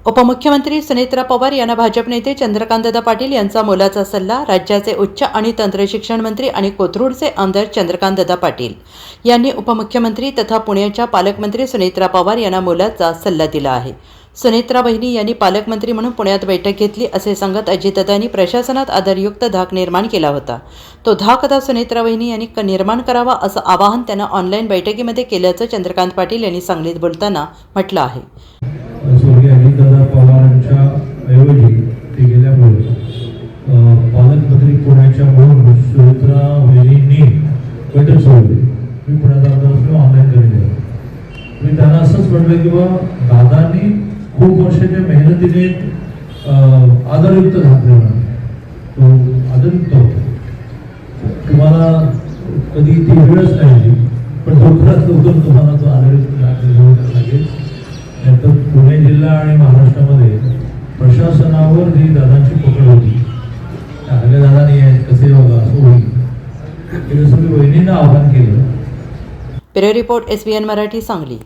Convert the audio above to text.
उपमुख्यमंत्री सुनेत्रा पवार यांना भाजप नेते चंद्रकांतदादा पाटील यांचा मोलाचा सल्ला. राज्याचे उच्च आणि तंत्र शिक्षण मंत्री आणि कोथरूडचे आमदार चंद्रकांतदादा पाटील यांनी उपमुख्यमंत्री तथा पुण्याच्या पालकमंत्री सुनेत्रा पवार यांना मोलाचा सल्ला दिला आहे. सुनेत्रा बहिणी यांनी पालकमंत्री म्हणून पुण्यात बैठक घेतली असे सांगत अजितदादांनी प्रशासनात आदरयुक्त धाक निर्माण केला होता. तो धाक आता सुनेत्रा बहिणी यांनी निर्माण करावा असं आवाहन त्यांना ऑनलाईन बैठकीमध्ये केल्याचं चंद्रकांत पाटील यांनी सांगलीत बोलताना म्हटलं आहे. स्वर्गीय अजितदादा पवारांच्या ऐवजी ते गेल्यामुळे पालकमंत्री पुण्याच्या म्हणून सुनेत्रा बहिणींनी बैठक सोडली. मी पुण्यात ऑनलाईन केलेली आहे. मी त्यांना असंच म्हटलं की दादांनी खूप वर्षाच्या मेहनतीने आदरयुक्त घातलेला तो आदरयुक्त होता. तुम्हाला कधी ती वेळच नाही, पण लवकरात लवकर तुम्हाला तो आदरयुक्त लागेल. नंतर पुणे जिल्हा आणि महाराष्ट्रामध्ये प्रशासनावर जी दादांची पकड होती, त्या दादांनी कसे बघा असं होईल हे जसं मी बहिणींना आवाहन केलं. Bureau report SBN Marathi Sangli.